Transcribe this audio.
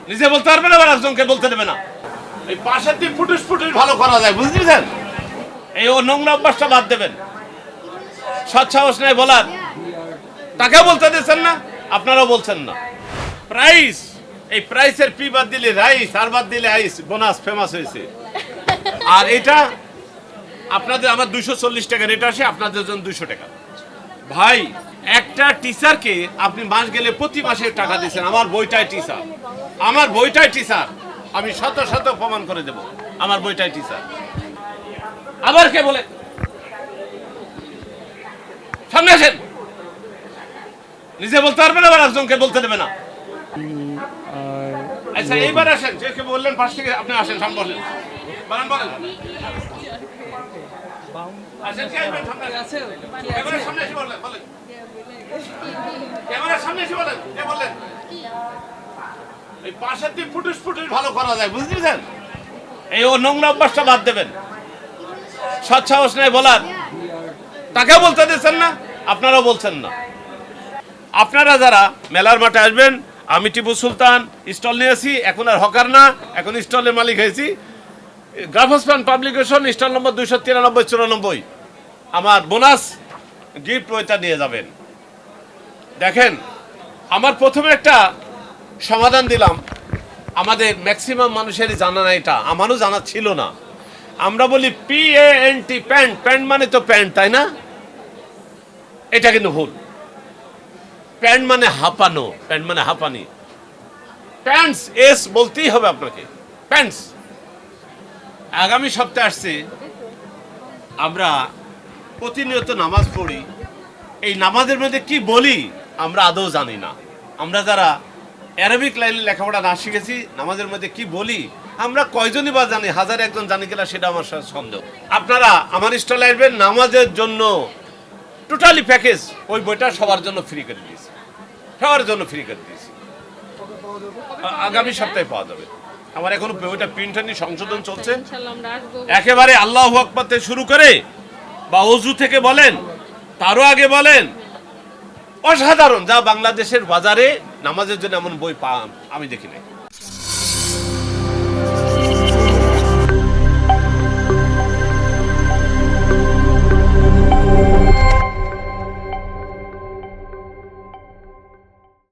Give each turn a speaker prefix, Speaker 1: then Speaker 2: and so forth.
Speaker 1: নিজে বলতে পারবে না, আবার একজনকে বলতে দেবে না। এই পাশের দিয়ে ফুটুস ফুটুস ভালো করা যায়, বুঝতেছেন? এই ও নোংরা অভ্যাসটা বাদ দেবেন। সৎ সাহস নেই বলার, তাকে বলতে দিচ্ছেন না, আপনারাও বলছেন না। প্রাইস, এই প্রাইসের পি বাদ দিলে রাইস, আর বাদ দিলে আইস, বোনাস ফেমাস হয়েছে। আর এটা আপনাদের, আমার 240 টাকা রেট আসে, আপনাদের জন্য 200 টাকা। ভাই, একটা টিচারকে আপনি মাস গেলে প্রতি মাসে টাকা দিচ্ছেন। আমার বইটাই টিচার, আমার বইটাই টিচার, আমি শত শত প্রমাণ করে দেব আমার বইটাই টিচার। আবার কে বলে? সামনে আসেন। নিজে বলতে পারবে না, আবার একজনকে বলতে দেবে না। আচ্ছা, এইবার আসেন, যে কে বললেন পাশ থেকে, আপনি আসেন, সামনে বলেন, বলেন বলেন। আসেন, কে আসবেন? সামনে আসেন, ক্যামেরার সামনে এসে বলেন, বলেন, ক্যামেরার সামনে এসে বলেন, কে বললেন? এই পাশের দিয়ে ফুটুস ফুটুস ভালো করা যায়, বুঝতেছেন? এই ও নোংরা অভ্যাসটা বাদ দেবেন। সৎ সাহস নেই বলার, তাকে বলতে দিচ্ছেন না, আপনারাও বলছেন না। আপনারা যারা মেলার মাঠে আসবেন, আমি টিপু সুলতান স্টল নিয়েছি, এখন আর হকার না, এখন স্টলের মালিক হয়েছি। গ্রাফোস্পান পাবলিকেশন, স্টল নম্বর 293-94। আমার বোনাস গিফট ওইটা নিয়ে যাবেন। দেখেন, আমার প্রথমে একটা সমাধান দিলাম, আমাদের ম্যাক্সিমাম মানুষেরই জানা না, এটা আমারও জানা ছিল না। আমরা বলি PANT, প্যান্ট, প্যান্ট মানে তো প্যান্ট, তাই না? এটা কিন্তু ভুল। প্যান্ট মানে হাঁপানো, প্যান্ট মানে হাঁপানি। প্যান্টস, এস বলতেই হবে আপনাকে, প্যান্টস। আগামী সপ্তাহে আসছে, আমরা প্রতিনিয়ত নামাজ পড়ি, এই নামাজের মধ্যে কি বলি আমরা আদৌ জানি না। আমরা যারা অ্যারাবিক লাইনে লেখাপড়া না শিখেছি, নামাজের মধ্যে কি বলি আমরা কয়জনই বা জানি? 1000 একজন জানি কিনা সেটা আমার সন্দেহ। আপনারা আমার স্টলে আসবেন, নামাজের জন্য টোটালি প্যাকেজ, ওই বইটা সবার জন্য ফ্রি করে দিয়েছি, সবার জন্য ফ্রি করে দিয়েছি। আগামী সপ্তাহে পাওয়া যাবে। আমার এখনো বইটা প্রিন্টারনি সংশোধন চলছে। একেবারে আল্লাহু আকবার থেকে শুরু করে, বা ওযু থেকে বলেন, তারও আগে বলেন, অসাধারণ, যা বাংলাদেশের বাজারে নামাজের জন্য এমন বই আমি দেখি নাই।